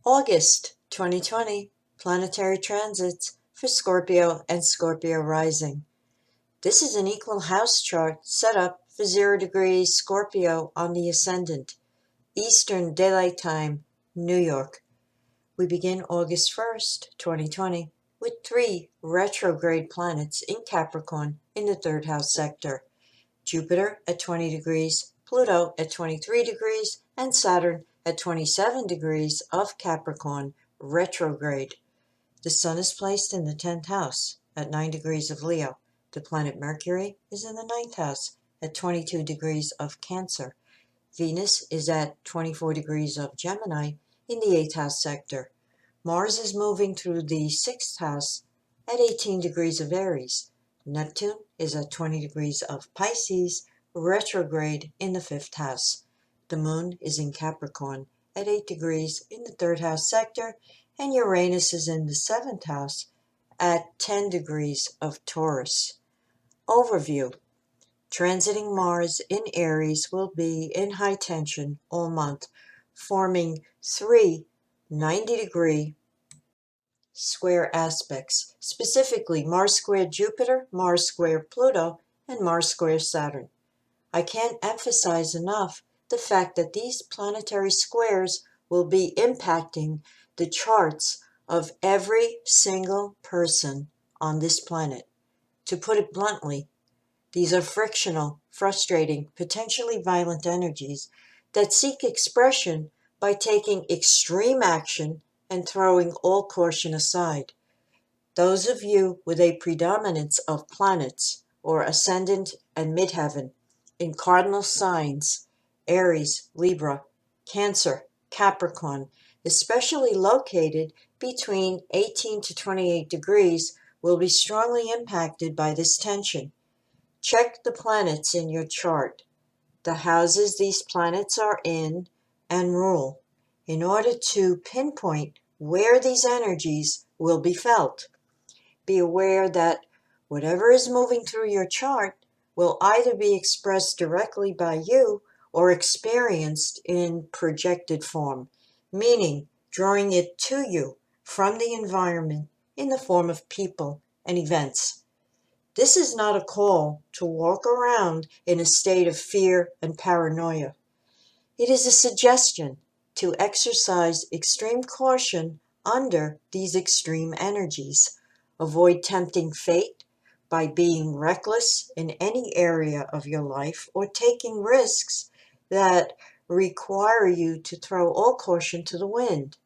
August 2020 Planetary Transits for Scorpio and Scorpio Rising. This is an equal house chart set up for 0 degrees Scorpio on the ascendant, Eastern Daylight Time, New York. We begin August 1st, 2020, with 3 retrograde planets in Capricorn in the 3rd house sector. Jupiter at 20 degrees, Pluto at 23 degrees, and Saturn at 27 degrees of Capricorn, retrograde. The Sun is placed in the 10th house at 9 degrees of Leo. The planet Mercury is in the 9th house at 22 degrees of Cancer. Venus is at 24 degrees of Gemini in the 8th house sector. Mars is moving through the 6th house at 18 degrees of Aries. Neptune is at 20 degrees of Pisces, retrograde in the 5th house. The moon is in Capricorn at 8 degrees in the 3rd house sector, and Uranus is in the 7th house at 10 degrees of Taurus. Overview. Transiting Mars in Aries will be in high tension all month, forming 3 90-degree square aspects, specifically Mars squared Jupiter, Mars squared Pluto, and Mars squared Saturn. I can't emphasize enough the fact that these planetary squares will be impacting the charts of every single person on this planet. To put it bluntly, these are frictional, frustrating, potentially violent energies that seek expression by taking extreme action and throwing all caution aside. Those of you with a predominance of planets or ascendant and midheaven in cardinal signs, Aries, Libra, Cancer, Capricorn, especially located between 18 to 28 degrees, will be strongly impacted by this tension. Check the planets in your chart, the houses these planets are in and rule, in order to pinpoint where these energies will be felt. Be aware that whatever is moving through your chart will either be expressed directly by you or experienced in projected form, meaning drawing it to you from the environment in the form of people and events. This is not a call to walk around in a state of fear and paranoia. It is a suggestion to exercise extreme caution under these extreme energies. Avoid tempting fate by being reckless in any area of your life or taking risks that require you to throw all caution to the wind,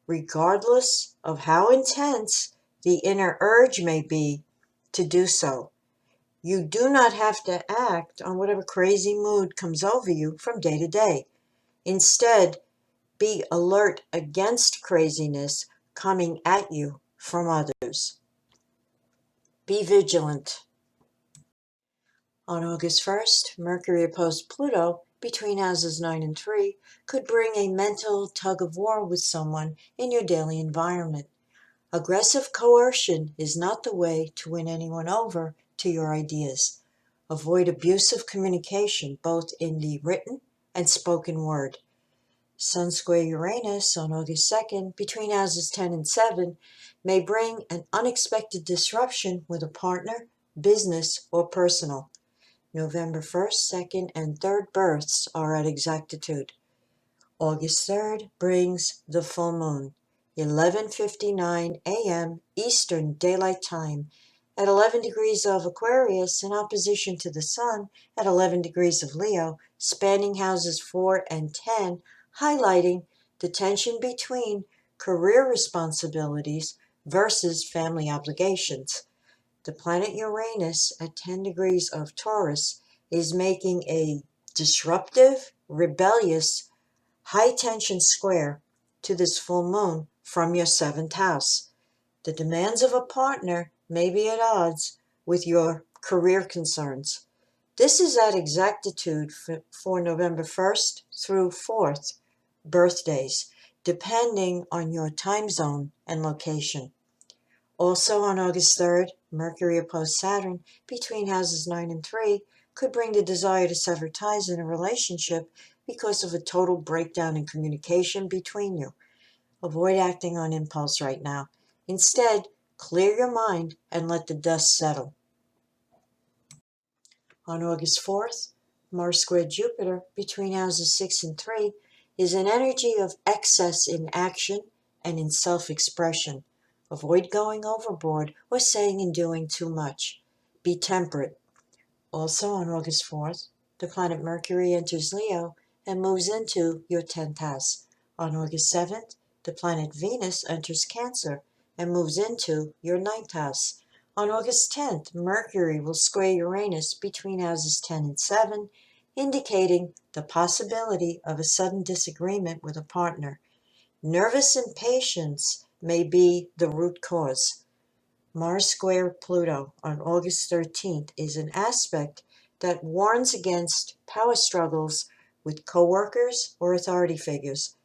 regardless of how intense the inner urge may be to do so. You do not have to act on whatever crazy mood comes over you from day to day. Instead, be alert against craziness coming at you from others. Be vigilant. On August 1st, Mercury opposed Pluto between houses 9 and 3 could bring a mental tug of war with someone in your daily environment. Aggressive coercion is not the way to win anyone over to your ideas. Avoid abusive communication, both in the written and spoken word. Sun square Uranus on August 2nd between houses 10 and 7 may bring an unexpected disruption with a partner, business, or personal. November 1st, 2nd, and 3rd births are at exactitude. August 3rd brings the full moon, 11:59 a.m. Eastern Daylight Time, at 11 degrees of Aquarius in opposition to the Sun at 11 degrees of Leo, spanning houses 4 and 10, highlighting the tension between career responsibilities versus family obligations. The planet Uranus at 10 degrees of Taurus is making a disruptive, rebellious, high-tension square to this full moon from your 7th house. The demands of a partner may be at odds with your career concerns. This is at exactitude for November 1st through 4th birthdays, depending on your time zone and location. Also on August 3rd, Mercury opposed Saturn between houses 9 and 3 could bring the desire to sever ties in a relationship because of a total breakdown in communication between you. Avoid acting on impulse right now. Instead, clear your mind and let the dust settle. On August 4th, Mars squared Jupiter between houses 6 and 3 is an energy of excess in action and in self-expression. Avoid going overboard or saying and doing too much. Be temperate. Also on August 4th, the planet Mercury enters Leo and moves into your 10th house. On August 7th, the planet Venus enters Cancer and moves into your 9th house. On August 10th, Mercury will square Uranus between houses 10 and 7, indicating the possibility of a sudden disagreement with a partner. Nervous impatience may be the root cause. Mars square Pluto on August 13th is an aspect that warns against power struggles with coworkers or authority figures.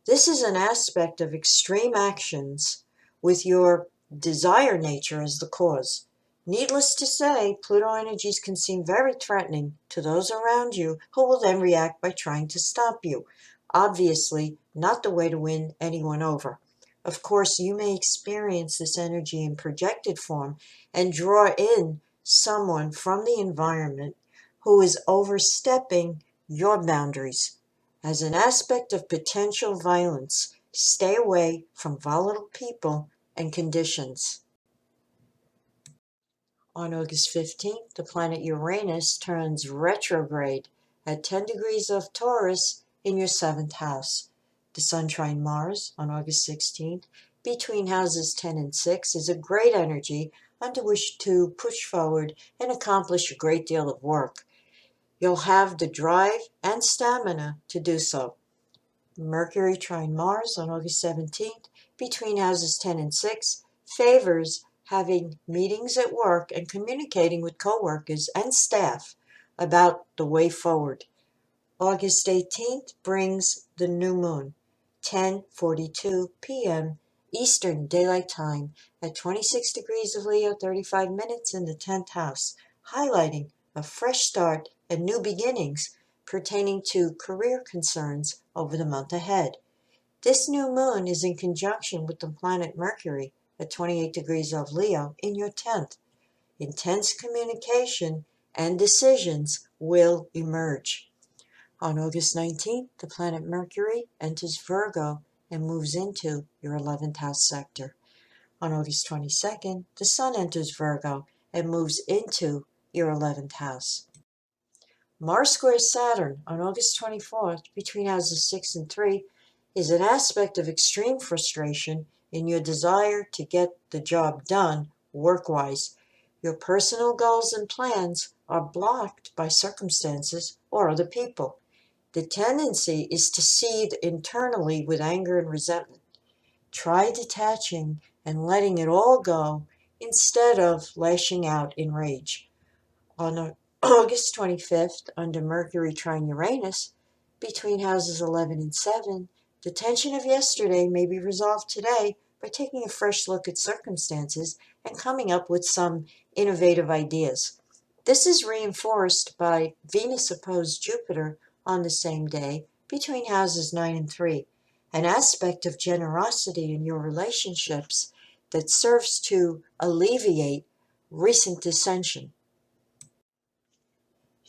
This is an aspect of extreme actions with your desire nature as the cause. Needless to say, Pluto energies can seem very threatening to those around you who will then react by trying to stop you. Obviously, not the way to win anyone over. Of course, you may experience this energy in projected form and draw in someone from the environment who is overstepping your boundaries. As an aspect of potential violence, stay away from volatile people and conditions. On August 15th, the planet Uranus turns retrograde at 10 degrees of Taurus in your 7th house. The Sun trine Mars on August 16th between houses 10 and 6 is a great energy under which to push forward and accomplish a great deal of work. You'll have the drive and stamina to do so. Mercury trine Mars on August 17th between houses 10 and 6 favors having meetings at work and communicating with coworkers and staff about the way forward. August 18th brings the new moon, 10:42 p.m. Eastern Daylight Time at 26 degrees of Leo, 35 minutes in the 10th house, highlighting a fresh start and new beginnings pertaining to career concerns over the month ahead. This new moon is in conjunction with the planet Mercury at 28 degrees of Leo in your 10th. Intense communication and decisions will emerge. On August 19th, the planet Mercury enters Virgo and moves into your 11th house sector. On August 22nd, the Sun enters Virgo and moves into your 11th house. Mars squares Saturn on August 24th between houses 6 and 3 is an aspect of extreme frustration in your desire to get the job done work-wise. Your personal goals and plans are blocked by circumstances or other people. The tendency is to seethe internally with anger and resentment. Try detaching and letting it all go instead of lashing out in rage. On August 25th, under Mercury trine Uranus, between houses 11 and 7, the tension of yesterday may be resolved today by taking a fresh look at circumstances and coming up with some innovative ideas. This is reinforced by Venus opposed Jupiter on the same day between houses 9 and 3, an aspect of generosity in your relationships that serves to alleviate recent dissension.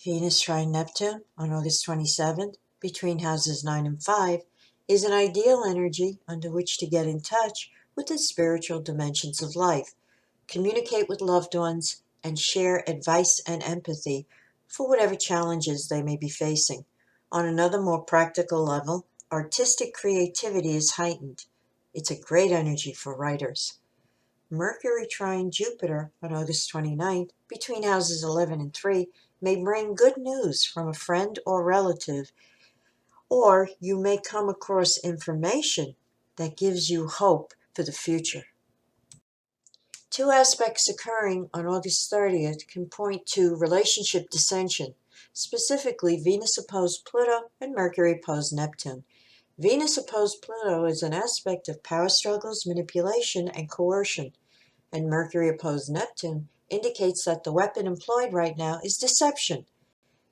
Venus trine Neptune on August 27th between houses 9 and 5 is an ideal energy under which to get in touch with the spiritual dimensions of life, communicate with loved ones, and share advice and empathy for whatever challenges they may be facing. On another more practical level, artistic creativity is heightened. It's a great energy for writers. Mercury trine Jupiter on August 29th between houses 11 and 3 may bring good news from a friend or relative, or you may come across information that gives you hope for the future. Two aspects occurring on August 30th can point to relationship dissension, specifically Venus opposed Pluto and Mercury opposed Neptune. Venus opposed Pluto is an aspect of power struggles, manipulation, and coercion, and Mercury opposed Neptune indicates that the weapon employed right now is deception.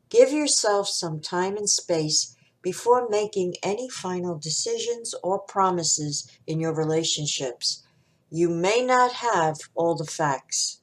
Give yourself some time and space before making any final decisions or promises in your relationships. You may not have all the facts.